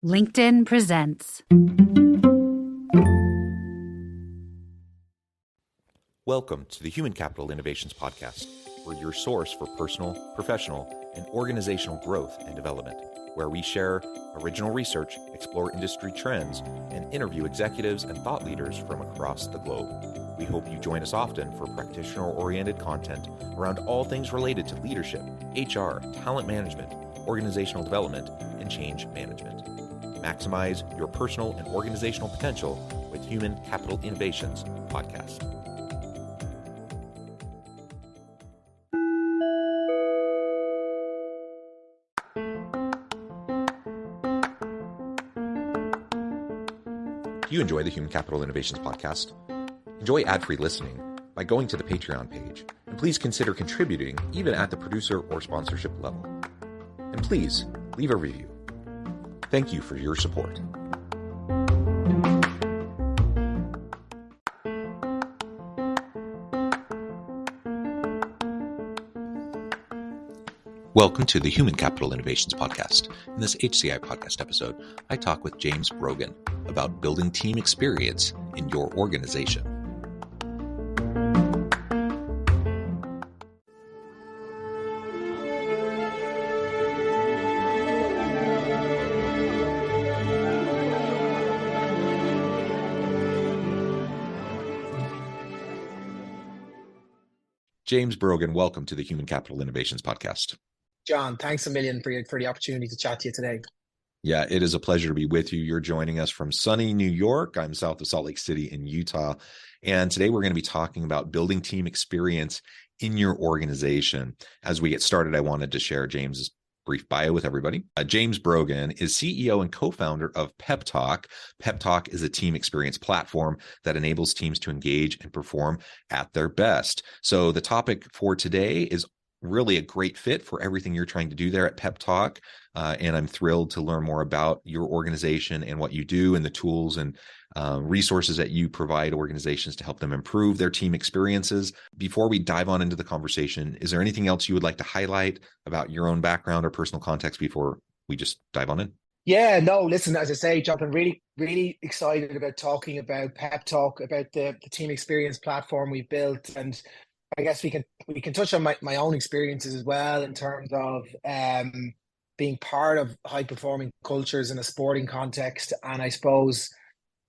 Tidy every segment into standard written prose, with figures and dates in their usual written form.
LinkedIn presents. Welcome to the Human Capital Innovations Podcast. We're your source for personal, professional, and organizational growth and development, where we share original research, explore industry trends, and interview executives and thought leaders from across the globe. We hope you join us often for practitioner-oriented content around all things related to leadership, HR, talent management, organizational development, and change management. Maximize your personal and organizational potential with Human Capital Innovations Podcast. Do you enjoy the Human Capital Innovations Podcast? Enjoy ad-free listening by going to the Patreon page, and please consider contributing even at the producer or sponsorship level. And please leave a review. Thank you for your support. Welcome to the Human Capital Innovations Podcast. In this HCI Podcast episode, I talk with James Brogan about building team experience in your organization. James Brogan, welcome to the Human Capital Innovations Podcast. John, thanks a million for the opportunity to chat to you today. Yeah, it is a pleasure to be with you. You're joining us from sunny New York. I'm south of Salt Lake City in Utah. And today we're going to be talking about building team experience in your organization. As we get started, I wanted to share James's brief bio with everybody. James Brogan is CEO and co-founder of PepTalk. PepTalk is a team experience platform that enables teams to engage and perform at their best. So the topic for today is really a great fit for everything you're trying to do there at PepTalk. And I'm thrilled to learn more about your organization and what you do and the tools and resources that you provide organizations to help them improve their team experiences. Before we dive on into the conversation, is there anything else you would like to highlight about your own background or personal context before we just dive on in? Yeah, no, listen, as I say, John, I'm really excited about talking about PepTalk, about the team experience platform we've built. And I guess we can touch on my own experiences as well in terms of being part of high performing cultures in a sporting context, and I suppose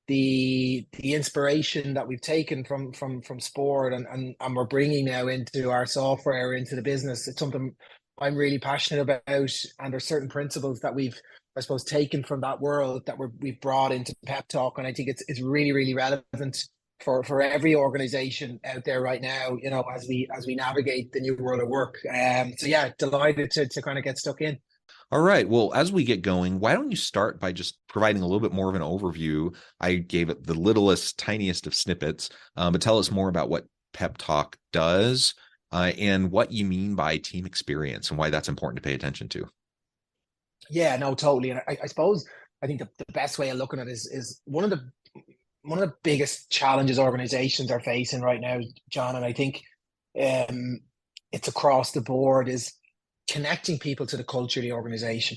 the inspiration that we've taken from sport and we're bringing now into our software, into the business. It's something I'm really passionate about, and there's certain principles that we've, I suppose, taken from that world that we've brought into PepTalk, and I think it's really relevant for every organization out there right now, you know, as we navigate the new world of work. So yeah, delighted to kind of get stuck in. All right. Well, as we get going, why don't you start by just providing a little bit more of an overview? I gave it the littlest, tiniest of snippets, but tell us more about what PepTalk does and what you mean by team experience and why that's important to pay attention to. Yeah, no, totally. And I suppose I think the best way of looking at it is one of the biggest challenges organizations are facing right now, John, and I think it's across the board, is connecting people to the culture of the organization,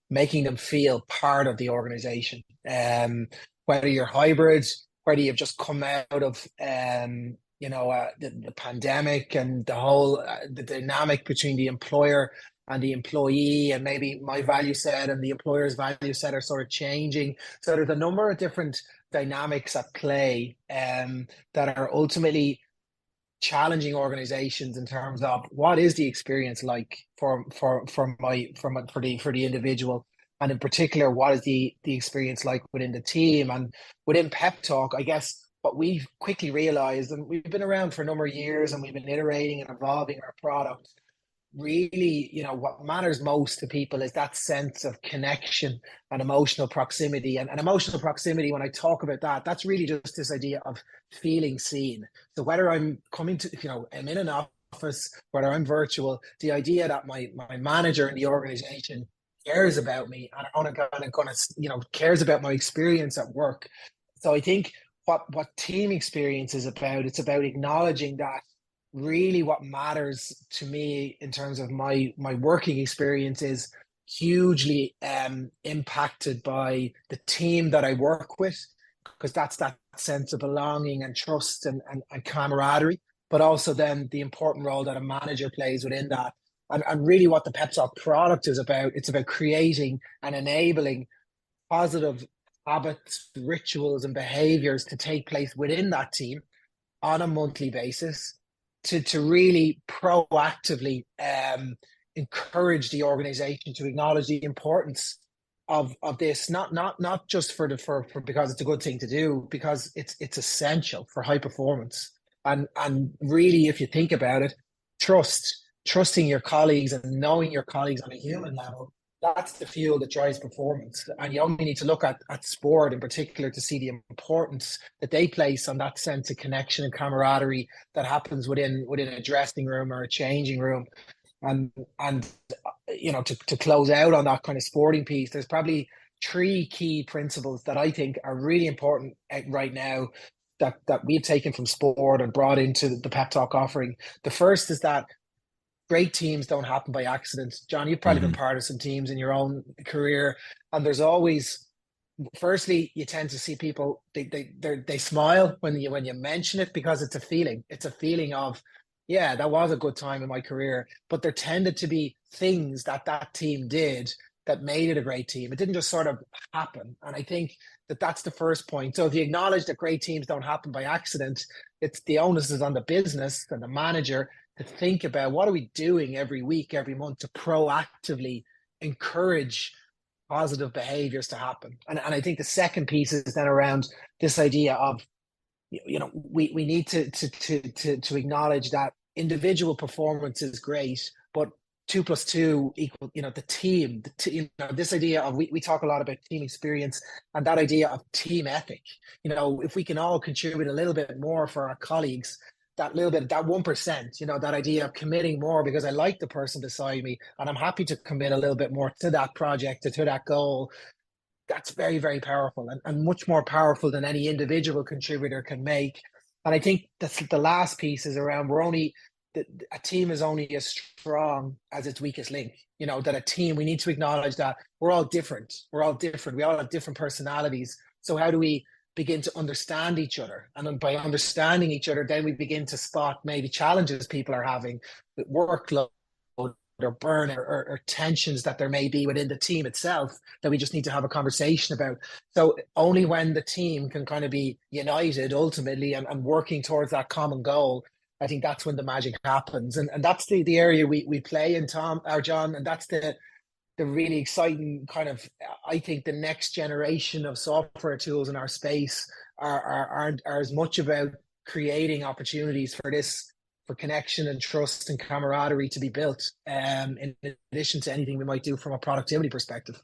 making them feel part of the organization. Whether you're hybrid, whether you've just come out of the pandemic and the whole the dynamic between the employer and the employee, and maybe my value set and the employer's value set are sort of changing. So there's a number of different dynamics at play that are ultimately challenging organizations in terms of what is the experience like for the individual, and in particular, what is the experience like within the team. And within PepTalk, I guess what we've quickly realized, and we've been around for a number of years and we've been iterating and evolving our product, really, you know, what matters most to people is that sense of connection and emotional proximity. And emotional proximity, when I talk about that, that's really just this idea of feeling seen. So whether I'm coming to, you know, I'm in an office, whether I'm virtual, the idea that my manager in the organization cares about me and cares about my experience at work. So I think what team experience is about, it's about acknowledging that really what matters to me in terms of my working experience is hugely impacted by the team that I work with, because that's that sense of belonging and trust and camaraderie, but also then the important role that a manager plays within that. And really what the PepTalk product is about, it's about creating and enabling positive habits, rituals, and behaviors to take place within that team on a monthly basis to really proactively encourage the organization to acknowledge the importance of this, not just for because it's a good thing to do, because it's essential for high performance. And really, if you think about it, trusting your colleagues and knowing your colleagues on a human level, that's the fuel that drives performance. And you only need to look at sport in particular to see the importance that they place on that sense of connection and camaraderie that happens within a dressing room or a changing room. And you know, to close out on that kind of sporting piece, there's probably three key principles that I think are really important right now that we've taken from sport and brought into the PepTalk offering. The first is that great teams don't happen by accident. John, you've probably been part of some teams in your own career, and there's always, firstly, you tend to see people, they smile when you mention it, because it's a feeling. It's a feeling of, yeah, that was a good time in my career. But there tended to be things that team did that made it a great team. It didn't just sort of happen. And I think that's the first point. So if you acknowledge that great teams don't happen by accident, it's the onus is on the business and the manager to think about what are we doing every week, every month to proactively encourage positive behaviors to happen. And I think the second piece is then around this idea of, you know, we need to acknowledge that individual performance is great, but 2 + 2 equal, you know, the team, you know, this idea of, we talk a lot about team experience and that idea of team ethic. You know, if we can all contribute a little bit more for our colleagues, that little bit, that 1%, you know, that idea of committing more because I like the person beside me and I'm happy to commit a little bit more to that project or to that goal. That's very, very powerful and much more powerful than any individual contributor can make. And I think that's the last piece is around, a team is only as strong as its weakest link. You know, that a team, we need to acknowledge that we're all different. We all have different personalities. So how do we begin to understand each other? And then by understanding each other, then we begin to spot maybe challenges people are having with workload or burn or tensions that there may be within the team itself that we just need to have a conversation about. So only when the team can kind of be united ultimately and working towards that common goal, I think that's when the magic happens. And that's the area we play in, Tom or John, and that's the really exciting kind of, I think the next generation of software tools in our space are as much about creating opportunities for this, for connection and trust and camaraderie to be built, in addition to anything we might do from a productivity perspective.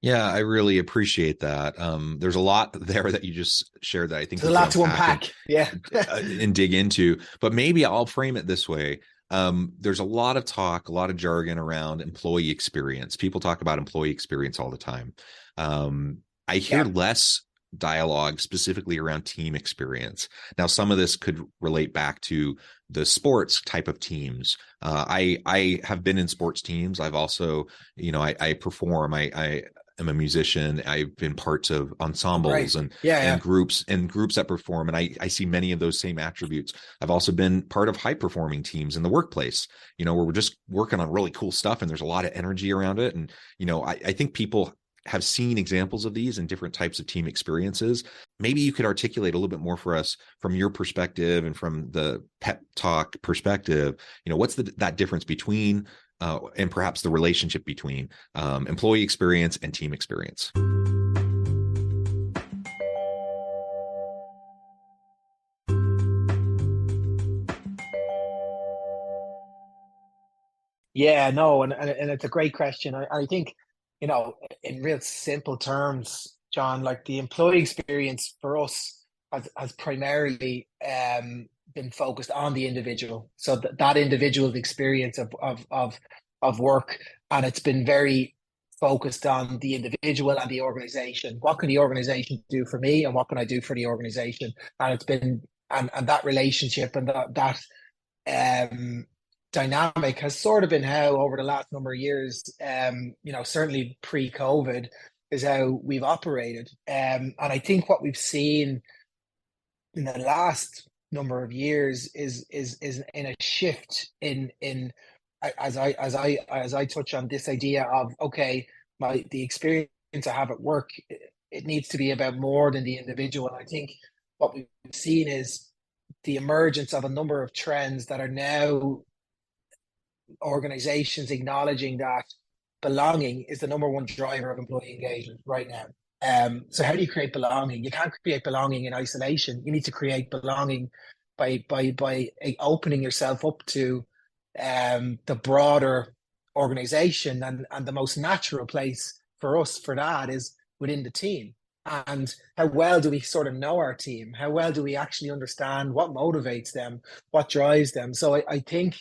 Yeah, I really appreciate that. There's a lot there that you just shared that I think there's a lot to unpack. And dig into, but maybe I'll frame it this way. There's a lot of talk, a lot of jargon around employee experience. People talk about employee experience all the time. I hear less dialogue specifically around team experience. Now, some of this could relate back to the sports type of teams. I have been in sports teams. I've also, you know, I perform. I am a musician. I've been parts of ensembles and groups that perform. And I see many of those same attributes. I've also been part of high performing teams in the workplace, you know, where we're just working on really cool stuff and there's a lot of energy around it. And, you know, I think people have seen examples of these in different types of team experiences. Maybe you could articulate a little bit more for us from your perspective and from the PepTalk perspective, you know, what's that difference between and perhaps the relationship between employee experience and team experience? Yeah, no, and it's a great question. I think, you know, in real simple terms, John, like the employee experience for us has primarily been focused on the individual. So that individual's experience of work, and it's been very focused on the individual and the organization. What can the organization do for me, and what can I do for the organization? And it's been and that relationship and that dynamic has sort of been how over the last number of years, certainly pre-COVID, is how we've operated. And I think what we've seen in the last number of years is in a shift in as I touch on this idea of, okay, the experience I have at work, it needs to be about more than the individual. I think what we've seen is the emergence of a number of trends that are now organizations acknowledging that belonging is the number one driver of employee engagement right now. So how do you create belonging? You can't create belonging in isolation. You need to create belonging by opening yourself up to the broader organization, and the most natural place for us for that is within the team. And how well do we sort of know our team? How well do we actually understand what motivates them, what drives them? So I think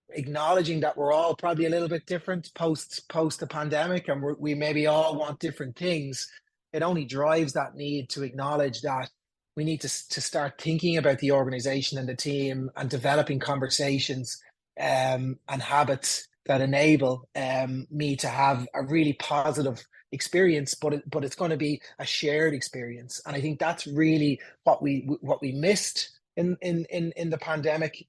acknowledging that we're all probably a little bit different post the pandemic, and we maybe all want different things, it only drives that need to acknowledge that we need to start thinking about the organization and the team and developing conversations and habits that enable me to have a really positive experience, but it's going to be a shared experience. And I think that's really what we missed in the pandemic.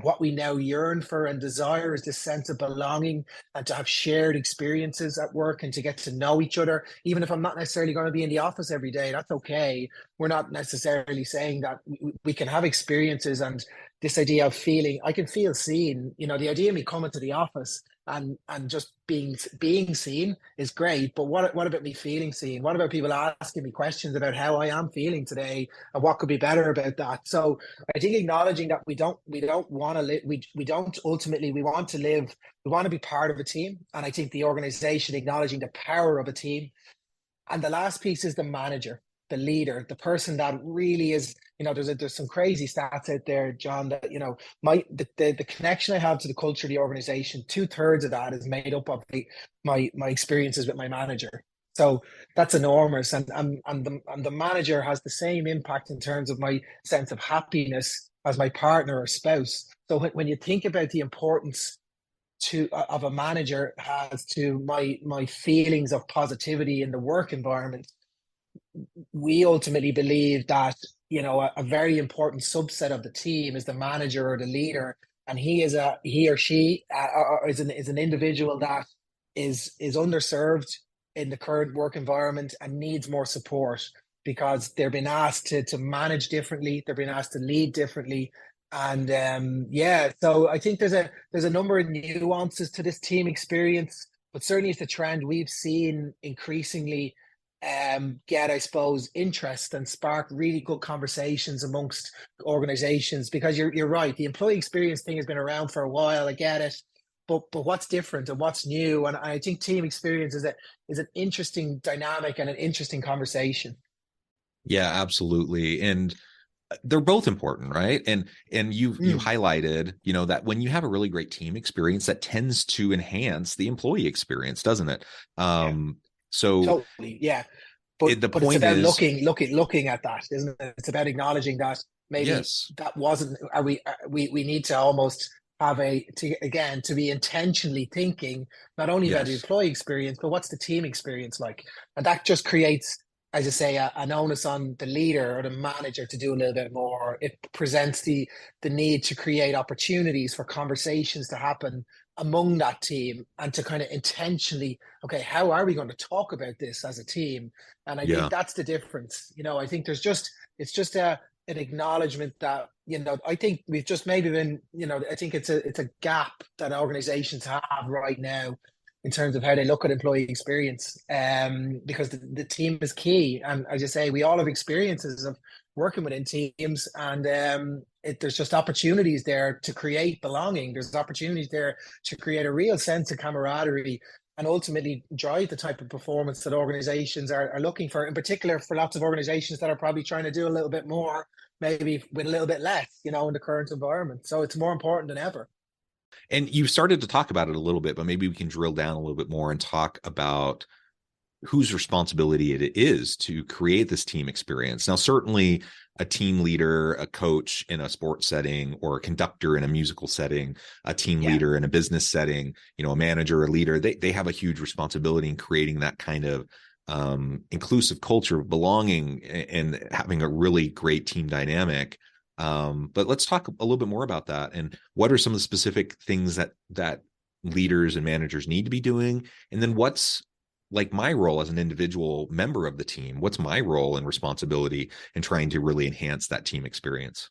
What we now yearn for and desire is this sense of belonging, and to have shared experiences at work, and to get to know each other. Even if I'm not necessarily going to be in the office every day, that's okay. We're not necessarily saying that we can have experiences, and this idea of feeling, I can feel seen. The idea of me coming to the office and just being seen is great, but what about me feeling seen? What about people asking me questions about how I am feeling today and what could be better about that? So I think acknowledging that we don't want to live, we don't ultimately, we want to live, we want to be part of a team. And I think the organization acknowledging the power of a team. And the last piece is the manager, the leader, the person that really is, there's some crazy stats out there, John, that, the connection I have to the culture of the organization, 2/3 of that is made up of my experiences with my manager. So that's enormous. And the manager has the same impact in terms of my sense of happiness as my partner or spouse. So when you think about the importance of a manager has to my feelings of positivity in the work environment, we ultimately believe that a very important subset of the team is the manager or the leader, and he or she is an individual that is underserved in the current work environment and needs more support, because they're being asked to manage differently, they're being asked to lead differently. And so I think there's a number of nuances to this team experience, but certainly it's a trend we've seen increasingly get, I suppose, interest and spark really good conversations amongst organizations. Because you're right, the employee experience thing has been around for a while, I get it, but what's different and what's new? And I think team experience is an interesting dynamic and an interesting conversation. Yeah, absolutely. And they're both important, right? And you highlighted, that when you have a really great team experience, that tends to enhance the employee experience, doesn't it? So totally, yeah. But the point it's about is looking at that, isn't it? It's about acknowledging that maybe that wasn't. We need to almost have to be intentionally thinking not only about the employee experience, but what's the team experience like, and that just creates, as I say, an onus on the leader or the manager to do a little bit more. It presents the need to create opportunities for conversations to happen among that team, and to kind of intentionally, okay, how are we going to talk about this as a team? And I think that's the difference. I think it's just an acknowledgement that, I think we've just maybe been, I think it's a gap that organizations have right now in terms of how they look at employee experience, because the team is key. And as you say, we all have experiences of working within teams, and there's just opportunities there to create belonging. There's opportunities there to create a real sense of camaraderie, and ultimately drive the type of performance that organizations are looking for, in particular for lots of organizations that are probably trying to do a little bit more, maybe with a little bit less, in the current environment. So it's more important than ever. And you've started to talk about it a little bit, but maybe we can drill down a little bit more and talk about whose responsibility it is to create this team experience. Now, certainly a team leader, a coach in a sports setting, or a conductor in a musical setting, a team leader in a business setting, a manager, a leader, they have a huge responsibility in creating that kind of inclusive culture of belonging and having a really great team dynamic. But let's talk a little bit more about that. And what are some of the specific things that leaders and managers need to be doing? And then what's like my role as an individual member of the team? What's my role and responsibility in trying to really enhance that team experience?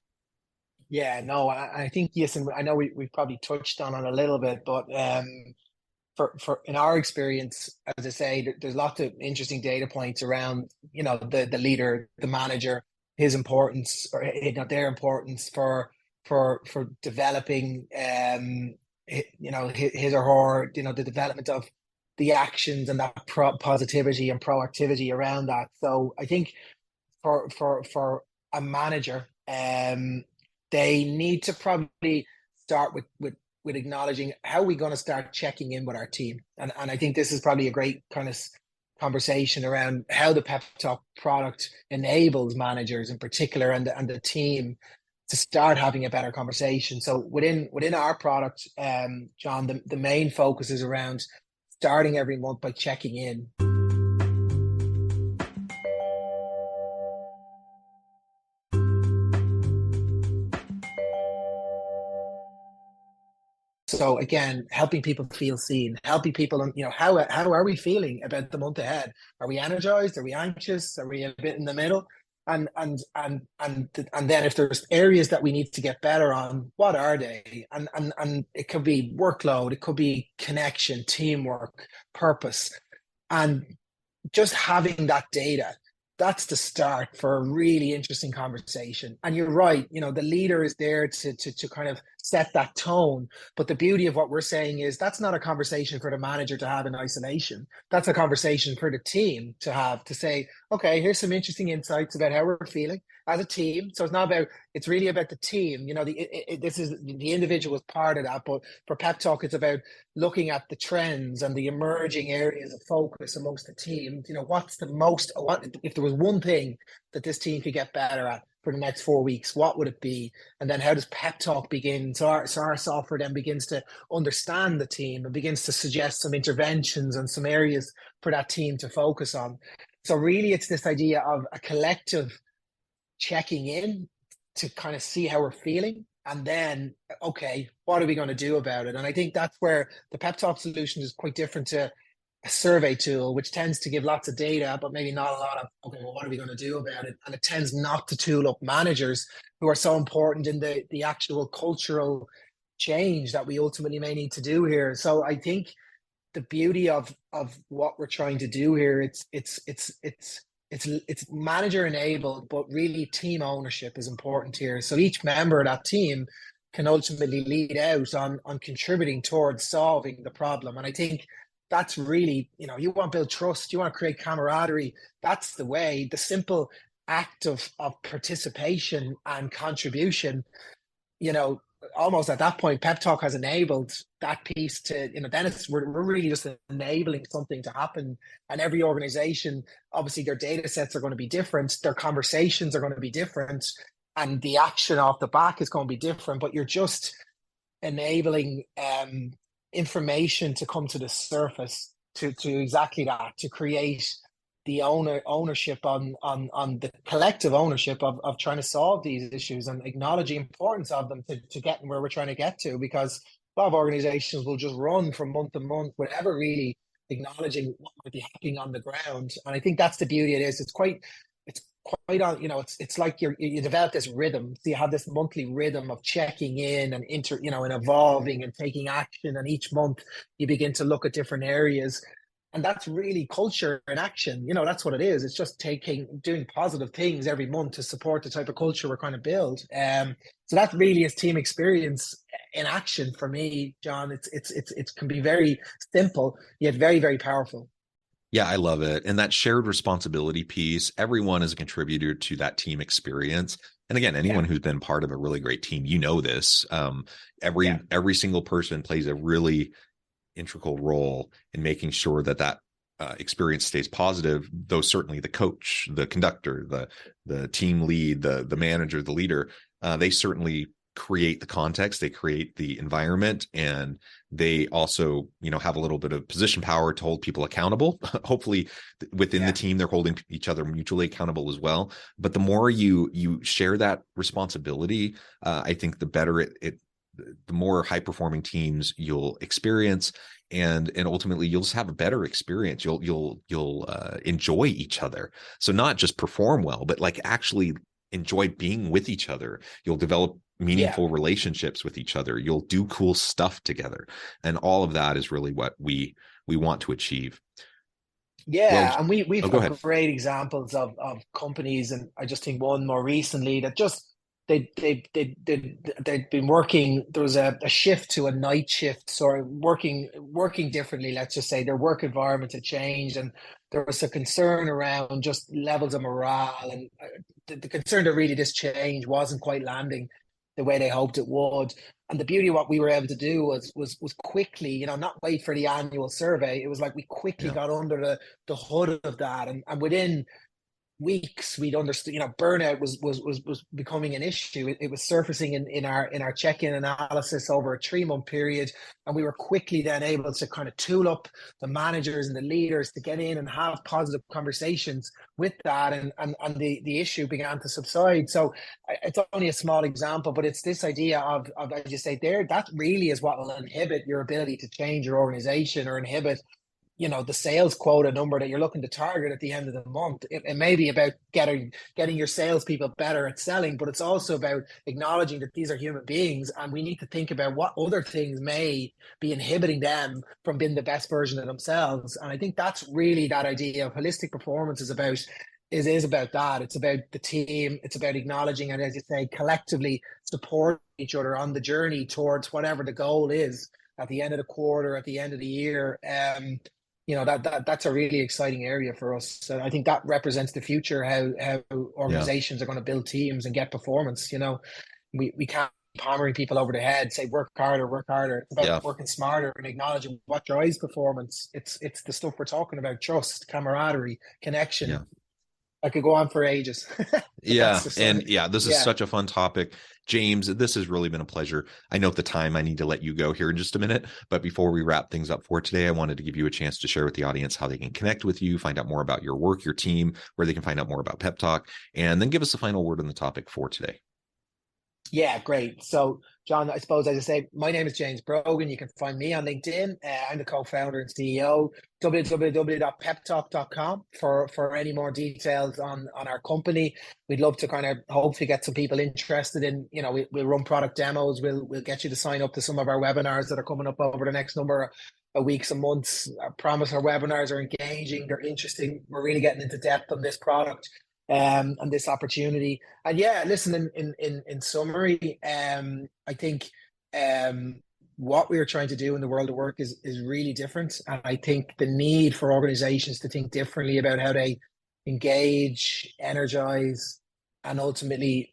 Yeah, no, I think, yes, and I know we've probably touched on it a little bit, but for in our experience, as I say, there's lots of interesting data points around, the leader, the manager, his importance, or their importance for developing, his or her, the development of the actions and that positivity and proactivity around that. So I think for a manager, they need to probably start with acknowledging how are we going to start checking in with our team. And I think this is probably a great kind of conversation around how the Pep Talk product enables managers in particular and the team to start having a better conversation. So within our product, John, the main focus is around starting every month by checking in. So again, helping people feel seen, helping people, how are we feeling about the month ahead? Are we energized? Are we anxious? Are we a bit in the middle? And then if there's areas that we need to get better on, what are they? And it could be workload, it could be connection, teamwork, purpose, and just having that data. That's the start for a really interesting conversation. And you're right, the leader is there to kind of set that tone. But the beauty of what we're saying is that's not a conversation for the manager to have in isolation. That's a conversation for the team to have, to say, okay, here's some interesting insights about how we're feeling as a team. So it's really about the team. This is the individual is part of that. But for Pep Talk, it's about looking at the trends and the emerging areas of focus amongst the team. If there was one thing that this team could get better at for the next 4 weeks, what would it be? And then how does Pep Talk begin? So our software then begins to understand the team and begins to suggest some interventions and some areas for that team to focus on. So really, it's this idea of a collective checking in to kind of see how we're feeling. And then, okay, what are we going to do about it? And I think that's where the Pep Talk solution is quite different to a survey tool, which tends to give lots of data, but maybe not a lot of, okay, well, what are we going to do about it? And it tends not to tool up managers who are so important in the actual cultural change that we ultimately may need to do here. So I think the beauty of what we're trying to do here, it's manager enabled, but really team ownership is important here. So each member of that team can ultimately lead out on contributing towards solving the problem. And I think that's really, you want to build trust, you want to create camaraderie. That's the way, the simple act of participation and contribution, almost at that point, Pep Talk has enabled that piece to, then we're really just enabling something to happen. And every organization, obviously their data sets are going to be different, their conversations are going to be different, and the action off the back is going to be different, but you're just enabling information to come to the surface to exactly that, to create the ownership on the collective ownership of trying to solve these issues and acknowledge the importance of them to getting where we're trying to get to, because a lot of organizations will just run from month to month without ever really acknowledging what might be happening on the ground. And I think that's the beauty it is. It's quite on, it's like you develop this rhythm. So you have this monthly rhythm of checking in and and evolving and taking action. And each month you begin to look at different areas. And that's really culture in action. That's what it is. It's just doing positive things every month to support the type of culture we're trying to build. So that really is team experience in action for me, John. It can be very simple, yet very, very powerful. Yeah, I love it. And that shared responsibility piece, everyone is a contributor to that team experience. And again, anyone who's been part of a really great team, this. Every single person plays a really integral role in making sure that experience stays positive, though certainly the coach, the conductor, the team lead, the manager, the leader, they certainly create the context, they create the environment, and they also, have a little bit of position power to hold people accountable. Hopefully within the team, they're holding each other mutually accountable as well. But the more you share that responsibility, I think the better the more high performing teams you'll experience, and ultimately you'll just have a better experience. You'll enjoy each other. So not just perform well, but like actually enjoy being with each other. You'll develop meaningful relationships with each other. You'll do cool stuff together. And all of that is really what we want to achieve. Yeah, and we've go got ahead. great examples of companies, and I just think one more recently that just they'd been working. There was a shift to a night shift, sort of working differently. Let's just say their work environment had changed, and there was a concern around just levels of morale, and the concern that really this change wasn't quite landing the way they hoped it would. And the beauty of what we were able to do was quickly, not wait for the annual survey. It was like we quickly got under the hood of that, and within weeks we'd understood, burnout was becoming an issue. It was surfacing in our check-in analysis over a 3-month period, and we were quickly then able to kind of tool up the managers and the leaders to get in and have positive conversations with that, and the issue began to subside. So it's only a small example, but it's this idea of as you say there, that really is what will inhibit your ability to change your organization, or inhibit the sales quota number that you're looking to target at the end of the month. It may be about getting your salespeople better at selling, but it's also about acknowledging that these are human beings, and we need to think about what other things may be inhibiting them from being the best version of themselves. And I think that's really that idea of holistic performance is about that. It's about the team. It's about acknowledging and, as you say, collectively support each other on the journey towards whatever the goal is at the end of the quarter, at the end of the year. That's a really exciting area for us. So I think that represents the future, how organizations are going to build teams and get performance. We can't keep hammering people over the head, say work harder. It's about working smarter and acknowledging what drives performance. It's the stuff we're talking about: trust, camaraderie, connection. I could go on for ages. This is such a fun topic. James, this has really been a pleasure. I know at the time I need to let you go here in just a minute, but before we wrap things up for today, I wanted to give you a chance to share with the audience how they can connect with you, find out more about your work, your team, where they can find out more about Pep Talk, and then give us a final word on the topic for today. Yeah, great. So, John, I suppose, as I say, my name is James Brogan. You can find me on LinkedIn. I'm the co-founder and CEO. www.peptalk.com for any more details on our company. We'd love to kind of hopefully get some people interested in, we'll run product demos. We'll get you to sign up to some of our webinars that are coming up over the next number of weeks and months. I promise our webinars are engaging. They're interesting. We're really getting into depth on this product. And this opportunity. And listen, in summary, I think what we are trying to do in the world of work is really different. And I think the need for organizations to think differently about how they engage, energize, and ultimately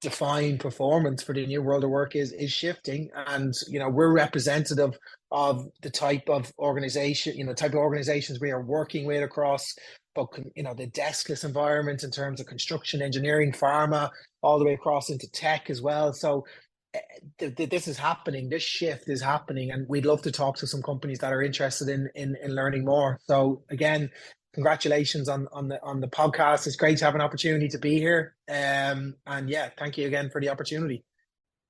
define performance for the new world of work is shifting. And we're representative of the type of organization, the type of organizations we are working with across the deskless environment in terms of construction, engineering, pharma, all the way across into tech as well. So this is happening. This shift is happening, and we'd love to talk to some companies that are interested in learning more. So again, congratulations on the podcast. It's great to have an opportunity to be here. And thank you again for the opportunity.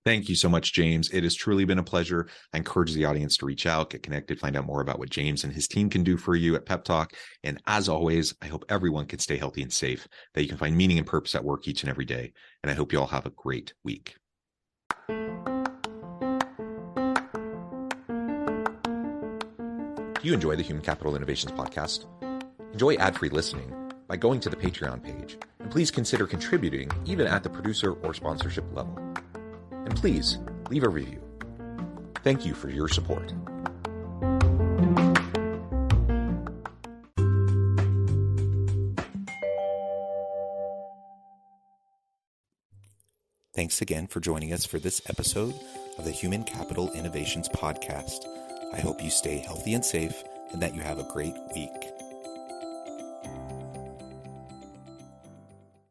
Thank you so much, James. It has truly been a pleasure. I encourage the audience to reach out, get connected, find out more about what James and his team can do for you at Pep Talk. And as always, I hope everyone can stay healthy and safe, that you can find meaning and purpose at work each and every day. And I hope you all have a great week. Do you enjoy the Human Capital Innovations podcast? Enjoy ad-free listening by going to the Patreon page. And please consider contributing even at the producer or sponsorship level. And please leave a review. Thank you for your support. Thanks again for joining us for this episode of the Human Capital Innovations Podcast. I hope you stay healthy and safe and that you have a great week.